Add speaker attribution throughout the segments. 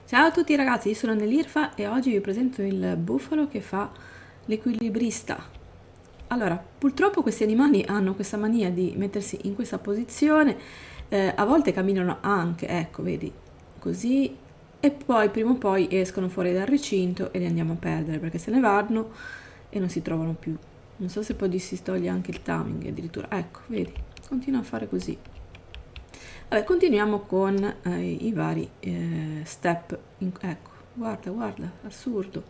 Speaker 1: Ciao a tutti ragazzi, io sono Nell'Irfa e oggi vi presento il bufalo che fa l'equilibrista. Allora, purtroppo questi animali hanno questa mania di mettersi in questa posizione, a volte camminano anche, ecco, vedi, così, e poi prima o poi escono fuori dal recinto e li andiamo a perdere perché se ne vanno e non si trovano più. Non so se poi si toglie anche il timing addirittura, ecco, vedi, continua a fare così. Vabbè, continuiamo con i vari step. Ecco, guarda, guarda, assurdo.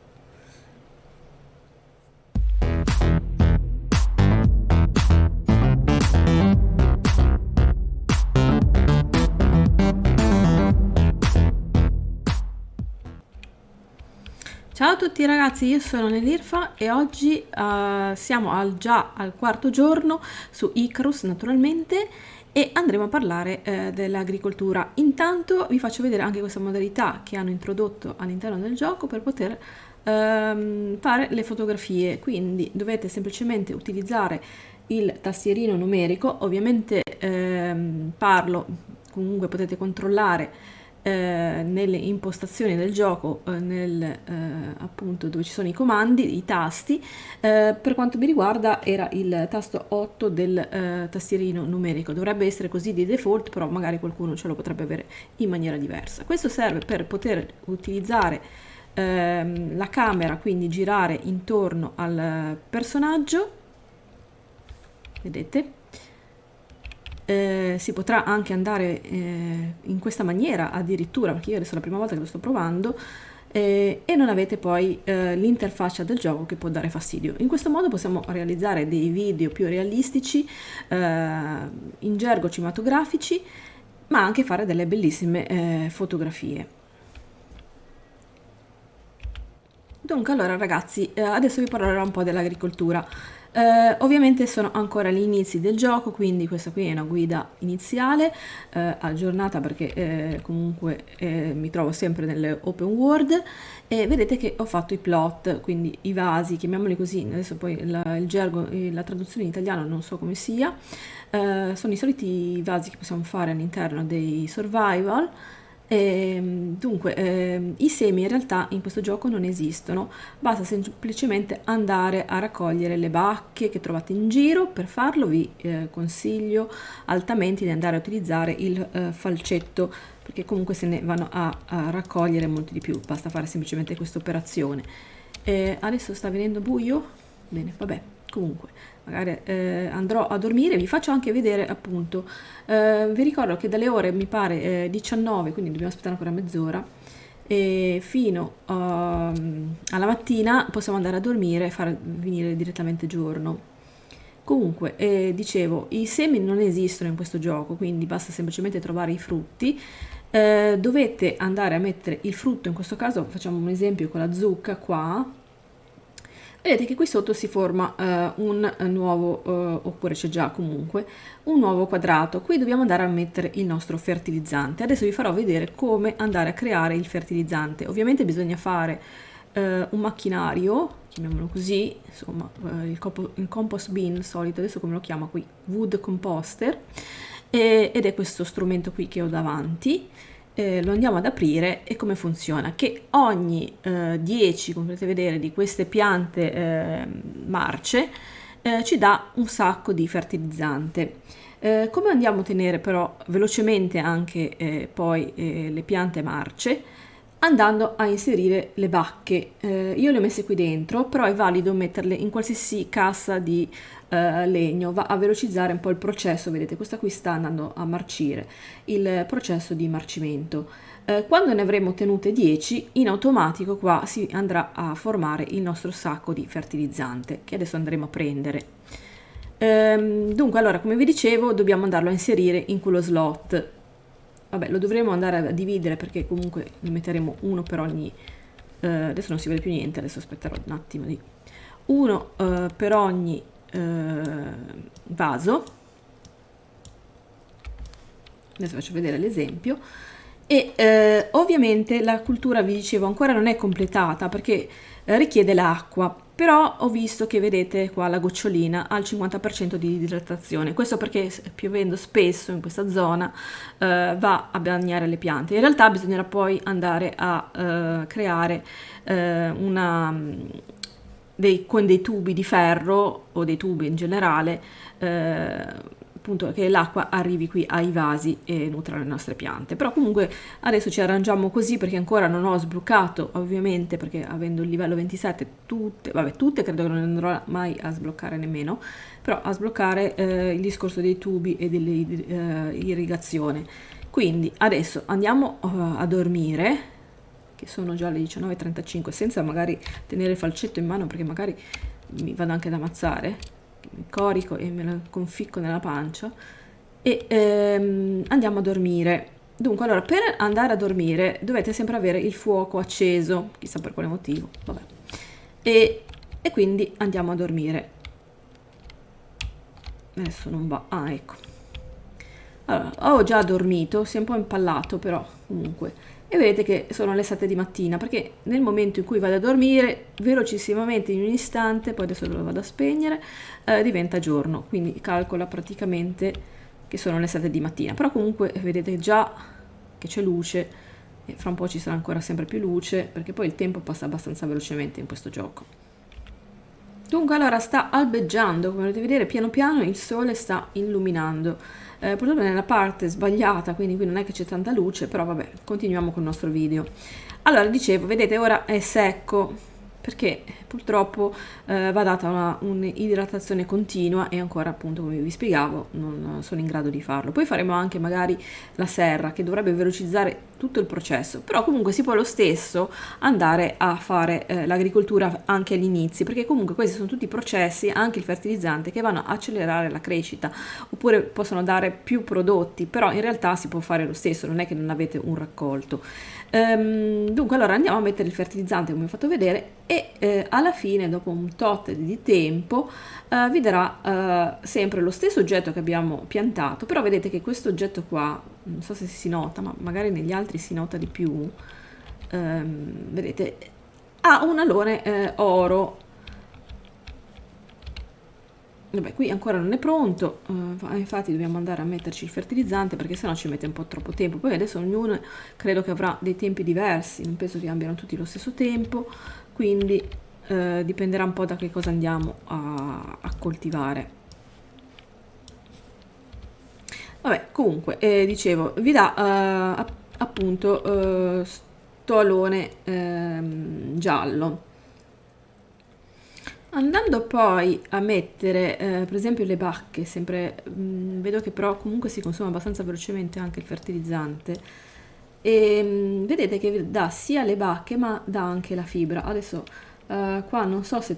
Speaker 1: Ciao a tutti ragazzi, io sono Nell'Irfa e oggi siamo già al quarto giorno su Icarus naturalmente e andremo a parlare dell'agricoltura. Intanto vi faccio vedere anche questa modalità che hanno introdotto all'interno del gioco per poter fare le fotografie, quindi dovete semplicemente utilizzare il tastierino numerico, ovviamente parlo, comunque potete controllare nelle impostazioni del gioco, appunto dove ci sono i comandi, i tasti. Per quanto mi riguarda era il tasto 8 del tastierino numerico, dovrebbe essere così di default, però magari qualcuno ce lo potrebbe avere in maniera diversa. Questo serve per poter utilizzare la camera, quindi girare intorno al personaggio, vedete? Si potrà anche andare in questa maniera addirittura, perché io adesso è la prima volta che lo sto provando, e non avete poi l'interfaccia del gioco che può dare fastidio. In questo modo possiamo realizzare dei video più realistici, in gergo cinematografici, ma anche fare delle bellissime fotografie. Dunque, allora ragazzi, adesso vi parlerò un po' dell'agricoltura. Ovviamente sono ancora agli inizi del gioco, quindi questa qui è una guida iniziale, aggiornata perché comunque mi trovo sempre nelle open world e vedete che ho fatto i plot, quindi i vasi, chiamiamoli così, adesso poi il gergo, la traduzione in italiano non so come sia, sono i soliti vasi che possiamo fare all'interno dei survival. Dunque, i semi in realtà in questo gioco non esistono, basta semplicemente andare a raccogliere le bacche che trovate in giro. Per farlo vi consiglio altamente di andare a utilizzare il falcetto, perché comunque se ne vanno a raccogliere molti di più, basta fare semplicemente questa operazione. Adesso sta venendo buio? Bene, vabbè, comunque magari andrò a dormire, vi faccio anche vedere appunto, vi ricordo che dalle ore mi pare 19, quindi dobbiamo aspettare ancora mezz'ora, e fino alla mattina possiamo andare a dormire e far venire direttamente giorno. Comunque, dicevo, i semi non esistono in questo gioco, quindi basta semplicemente trovare i frutti. Dovete andare a mettere il frutto, in questo caso facciamo un esempio con la zucca qua. Vedete che qui sotto si forma un nuovo, oppure c'è già comunque, un nuovo quadrato. Qui dobbiamo andare a mettere il nostro fertilizzante. Adesso vi farò vedere come andare a creare il fertilizzante. Ovviamente bisogna fare un macchinario, chiamiamolo così, insomma, il compost bin solito, adesso come lo chiamo qui, wood composter, ed è questo strumento qui che ho davanti. Lo andiamo ad aprire e come funziona? Che ogni 10, come potete vedere, di queste piante marce ci dà un sacco di fertilizzante. Come andiamo a ottenere però velocemente anche poi le piante marce? Andando a inserire le bacche. Io le ho messe qui dentro, però è valido metterle in qualsiasi cassa di legno, va a velocizzare un po' il processo. Vedete, questa qui sta andando a marcire, il processo di marcimento. Quando ne avremo ottenute 10, in automatico qua si andrà a formare il nostro sacco di fertilizzante, che adesso andremo a prendere. Dunque, allora, come vi dicevo, dobbiamo andarlo a inserire in quello slot. Vabbè, lo dovremo andare a dividere perché comunque ne metteremo uno per ogni... adesso non si vede più niente, adesso aspetterò un attimo di... Uno per ogni vaso. Adesso faccio vedere l'esempio. E ovviamente la cultura, vi dicevo, ancora non è completata perché richiede l'acqua, però ho visto che vedete qua la gocciolina ha il 50% di idratazione, questo perché piovendo spesso in questa zona va a bagnare le piante. In realtà bisognerà poi andare a creare con dei tubi di ferro o dei tubi in generale, appunto che l'acqua arrivi qui ai vasi e nutra le nostre piante. Però comunque adesso ci arrangiamo così perché ancora non ho sbloccato, ovviamente, perché avendo il livello 27 tutte credo che non andrò mai a sbloccare nemmeno, però a sbloccare il discorso dei tubi e dell'irrigazione. Quindi adesso andiamo a dormire, che sono già le 19:35, senza magari tenere il falcetto in mano perché magari mi vado anche ad ammazzare, mi corico e me lo conficco nella pancia, e andiamo a dormire. Dunque, allora, per andare a dormire dovete sempre avere il fuoco acceso, chissà per quale motivo, vabbè. E quindi andiamo a dormire. Adesso non va, ah ecco. Allora, ho già dormito, si è un po' impallato però comunque. E vedete che sono le 7 di mattina, perché nel momento in cui vado a dormire, velocissimamente, in un istante, poi adesso lo vado a spegnere, diventa giorno, quindi calcola praticamente che sono le 7 di mattina. Però comunque vedete già che c'è luce, e fra un po' ci sarà ancora sempre più luce, perché poi il tempo passa abbastanza velocemente in questo gioco. Dunque allora sta albeggiando, come potete vedere piano piano il sole sta illuminando, purtroppo nella parte sbagliata, quindi qui non è che c'è tanta luce, però vabbè, continuiamo con il nostro video. Allora, dicevo, vedete ora è secco, perché purtroppo va data un'idratazione continua e ancora appunto come vi spiegavo non sono in grado di farlo. Poi faremo anche magari la serra che dovrebbe velocizzare tutto il processo, però comunque si può lo stesso andare a fare l'agricoltura anche agli inizi, perché comunque questi sono tutti processi, anche il fertilizzante, che vanno a accelerare la crescita, oppure possono dare più prodotti, però in realtà si può fare lo stesso, non è che non avete un raccolto. Dunque allora andiamo a mettere il fertilizzante come ho fatto vedere e alla fine dopo un tot di tempo vi darà sempre lo stesso oggetto che abbiamo piantato, però vedete che questo oggetto qua, non so se si nota, ma magari negli altri si nota di più, vedete, ha un alone oro. Vabbè, qui ancora non è pronto, infatti dobbiamo andare a metterci il fertilizzante perché sennò ci mette un po' troppo tempo. Poi adesso ognuno credo che avrà dei tempi diversi, non penso che abbiano tutti lo stesso tempo, quindi dipenderà un po' da che cosa andiamo a coltivare. Vabbè, comunque, dicevo, vi dà appunto sto alone giallo. Andando poi a mettere per esempio le bacche, sempre vedo che però comunque si consuma abbastanza velocemente anche il fertilizzante, e vedete che dà sia le bacche ma dà anche la fibra. Adesso qua non so se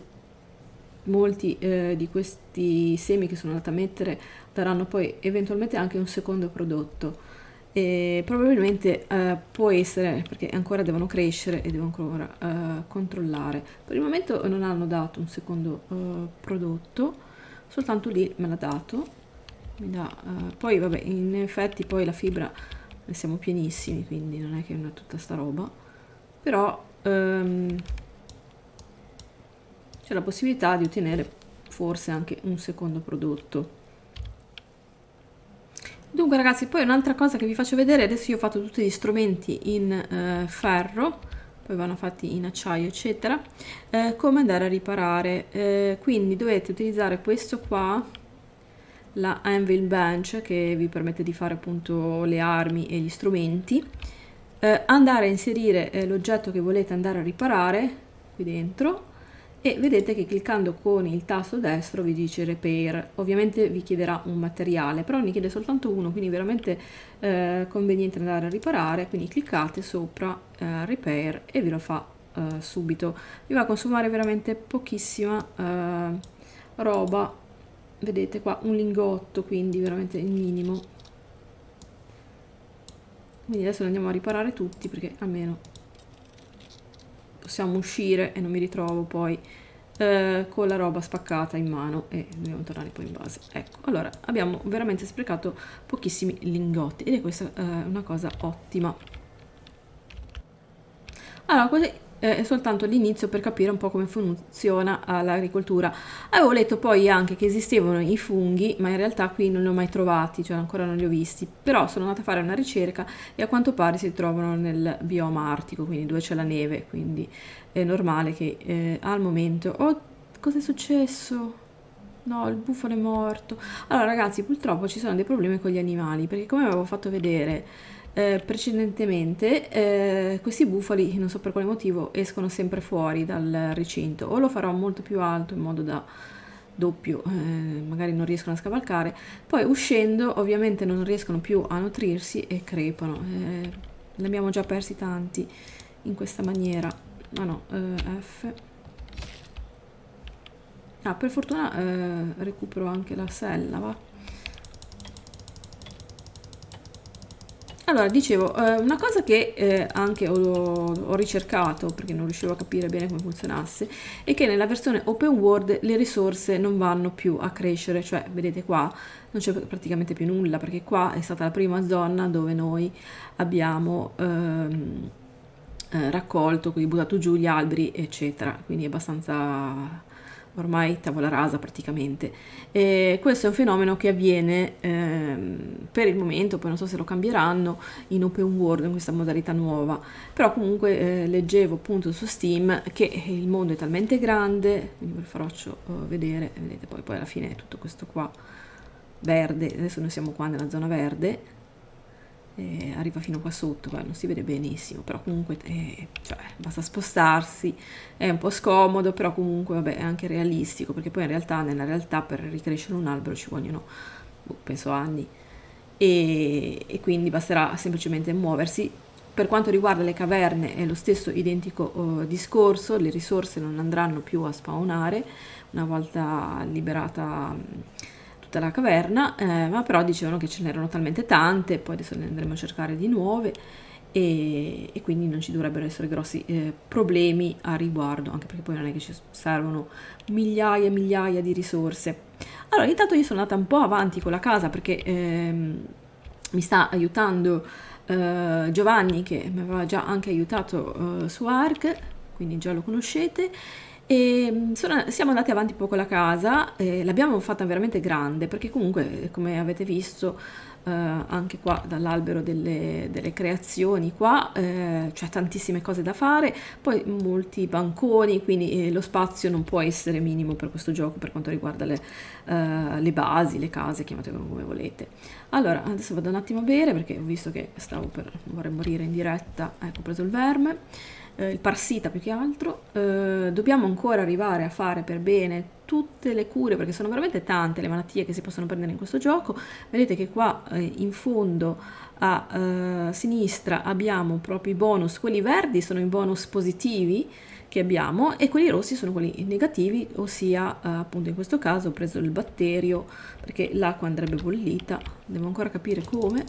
Speaker 1: molti di questi semi che sono andata a mettere daranno poi eventualmente anche un secondo prodotto, e probabilmente può essere perché ancora devono crescere e devo ancora controllare. Per il momento non hanno dato un secondo prodotto, soltanto lì me l'ha dato, mi dà, poi vabbè, in effetti poi la fibra ne siamo pienissimi, quindi non è che è tutta sta roba, però c'è la possibilità di ottenere forse anche un secondo prodotto. Dunque ragazzi, poi un'altra cosa che vi faccio vedere, adesso io ho fatto tutti gli strumenti in ferro, poi vanno fatti in acciaio eccetera, come andare a riparare. Quindi dovete utilizzare questo qua, la Anvil Bench, che vi permette di fare appunto le armi e gli strumenti, andare a inserire l'oggetto che volete andare a riparare qui dentro, e vedete che cliccando con il tasto destro vi dice repair. Ovviamente vi chiederà un materiale, però ne chiede soltanto uno, quindi veramente conveniente andare a riparare, quindi cliccate sopra repair e ve lo fa subito. Vi va a consumare veramente pochissima roba, vedete qua un lingotto, quindi veramente il minimo. Quindi adesso andiamo a riparare tutti perché almeno possiamo uscire e non mi ritrovo poi con la roba spaccata in mano e dobbiamo tornare poi in base. Ecco, allora abbiamo veramente sprecato pochissimi lingotti ed è questa una cosa ottima. Allora, così è soltanto l'inizio per capire un po' come funziona l'agricoltura. Avevo letto poi anche che esistevano i funghi, ma in realtà qui non li ho mai trovati, cioè ancora non li ho visti. Però sono andata a fare una ricerca e a quanto pare si trovano nel bioma artico, quindi dove c'è la neve, quindi è normale che al momento... Oh, cos'è successo? No, il bufalo è morto. Allora, ragazzi, purtroppo ci sono dei problemi con gli animali, perché come avevo fatto vedere precedentemente, questi bufali, non so per quale motivo, escono sempre fuori dal recinto. O lo farò molto più alto in modo da doppio, magari non riescono a scavalcare. Poi uscendo, ovviamente non riescono più a nutrirsi e crepano. Ne abbiamo già persi tanti in questa maniera. Ah no, F. Ah, per fortuna recupero anche la sella, va. Allora, dicevo, una cosa che anche ho ricercato perché non riuscivo a capire bene come funzionasse è che nella versione open world le risorse non vanno più a crescere, cioè vedete qua non c'è praticamente più nulla perché qua è stata la prima zona dove noi abbiamo raccolto, quindi buttato giù gli alberi, eccetera, quindi è abbastanza ormai tavola rasa praticamente. E questo è un fenomeno che avviene per il momento, poi non so se lo cambieranno in open world in questa modalità nuova, però comunque leggevo appunto su Steam che il mondo è talmente grande, quindi ve lo faccio vedere, vedete poi alla fine è tutto questo qua verde, adesso noi siamo qua nella zona verde, arriva fino qua sotto, non si vede benissimo, però comunque cioè, basta spostarsi, è un po' scomodo, però comunque vabbè, è anche realistico, perché poi in realtà, nella realtà per ricrescere un albero ci vogliono, penso, anni, e quindi basterà semplicemente muoversi. Per quanto riguarda le caverne è lo stesso identico discorso, le risorse non andranno più a spawnare una volta liberata tutta la caverna, ma però dicevano che ce n'erano talmente tante, poi adesso ne andremo a cercare di nuove e quindi non ci dovrebbero essere grossi problemi a riguardo, anche perché poi non è che ci servono migliaia e migliaia di risorse. Allora, intanto io sono andata un po' avanti con la casa perché mi sta aiutando Giovanni che mi aveva già anche aiutato su Ark, quindi già lo conoscete. E siamo andati avanti un po' con la casa, l'abbiamo fatta veramente grande perché comunque come avete visto anche qua dall'albero delle creazioni qua c'è tantissime cose da fare, poi molti banconi, quindi lo spazio non può essere minimo per questo gioco per quanto riguarda le basi, le case, chiamatele come volete. Allora adesso vado un attimo a bere perché ho visto che vorrei morire in diretta, ecco ho preso il verme, il parassita più che altro. Dobbiamo ancora arrivare a fare per bene tutte le cure perché sono veramente tante le malattie che si possono prendere in questo gioco. Vedete che qua in fondo a sinistra abbiamo proprio i bonus, quelli verdi sono i bonus positivi che abbiamo e quelli rossi sono quelli negativi, ossia appunto in questo caso ho preso il batterio perché l'acqua andrebbe bollita, devo ancora capire come.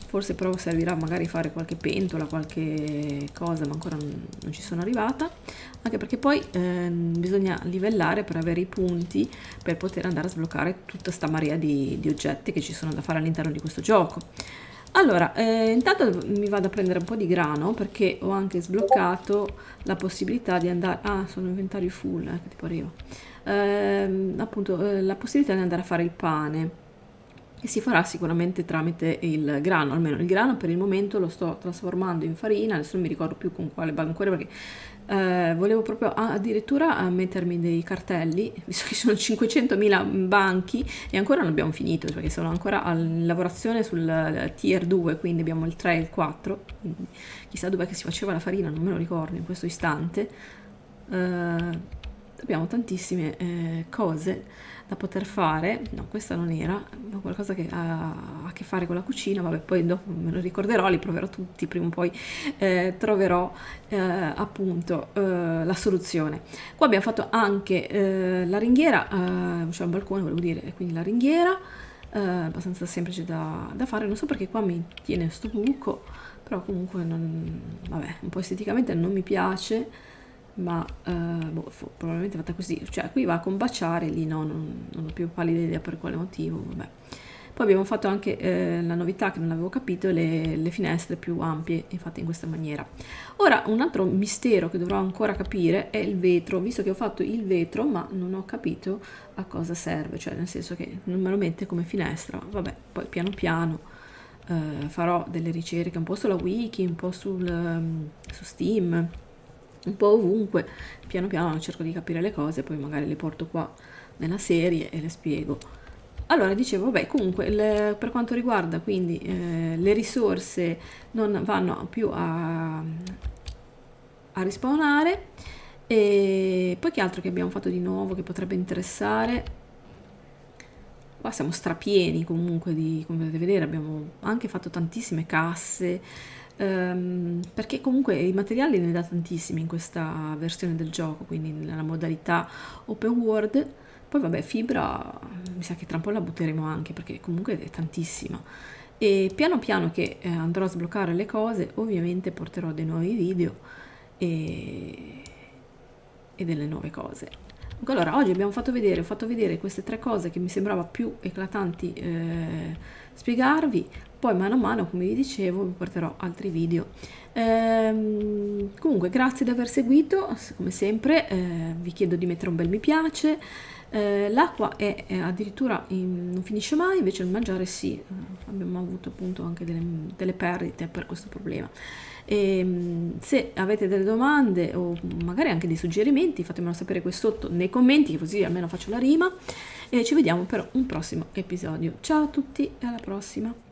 Speaker 1: Forse però servirà magari fare qualche pentola, qualche cosa, ma ancora non ci sono arrivata, anche perché poi bisogna livellare per avere i punti per poter andare a sbloccare tutta sta marea di oggetti che ci sono da fare all'interno di questo gioco. Allora, intanto mi vado a prendere un po' di grano perché ho anche sbloccato la possibilità di andare... Ah, sono inventario full, che tipo arrivo. Appunto, la possibilità di andare a fare il pane che si farà sicuramente tramite il grano, almeno il grano per il momento lo sto trasformando in farina, adesso non mi ricordo più con quale bancoire perché volevo proprio addirittura mettermi dei cartelli, visto che sono 500.000 banchi e ancora non abbiamo finito perché sono ancora in lavorazione sul tier 2, quindi abbiamo il 3 e il 4, quindi chissà dov'è che si faceva la farina, non me lo ricordo in questo istante. Abbiamo tantissime cose da poter fare. No, questa non era qualcosa che ha a che fare con la cucina, vabbè, poi dopo me lo ricorderò, li proverò tutti, prima o poi troverò appunto la soluzione. Qua abbiamo fatto anche la ringhiera, cioè un balcone volevo dire, quindi la ringhiera abbastanza semplice da fare, non so perché qua mi tiene sto buco, però comunque vabbè, un po' esteticamente non mi piace, ma probabilmente è fatta così, cioè qui va a combaciare, lì no, non ho più pallida idea per quale motivo, vabbè. Poi abbiamo fatto anche la novità che non avevo capito, le finestre più ampie, fatte in questa maniera. Ora, un altro mistero che dovrò ancora capire è il vetro, visto che ho fatto il vetro, ma non ho capito a cosa serve, cioè nel senso che non me lo mette come finestra. Vabbè, poi piano piano farò delle ricerche un po' sulla wiki, un po' su Steam, un po' ovunque, piano piano cerco di capire le cose, poi magari le porto qua nella serie e le spiego. Allora, dicevo, vabbè, comunque per quanto riguarda quindi le risorse non vanno più a rispawnare. E poi che altro che abbiamo fatto di nuovo che potrebbe interessare? Qua siamo strapieni comunque come potete vedere, abbiamo anche fatto tantissime casse, perché comunque i materiali ne dà tantissimi in questa versione del gioco, quindi nella modalità open world. Poi vabbè, fibra mi sa che tra un po' la butteremo anche perché comunque è tantissima. E piano piano che andrò a sbloccare le cose, ovviamente porterò dei nuovi video e, e delle nuove cose. Dunque, allora, oggi ho fatto vedere queste tre cose che mi sembrava più eclatanti spiegarvi, poi mano a mano, come vi dicevo, vi porterò altri video. Comunque, grazie di aver seguito, come sempre, vi chiedo di mettere un bel mi piace. L'acqua è addirittura non finisce mai, invece il mangiare sì, abbiamo avuto appunto anche delle perdite per questo problema. Se avete delle domande o magari anche dei suggerimenti, fatemelo sapere qui sotto nei commenti, così almeno faccio la rima. E ci vediamo per un prossimo episodio. Ciao a tutti e alla prossima!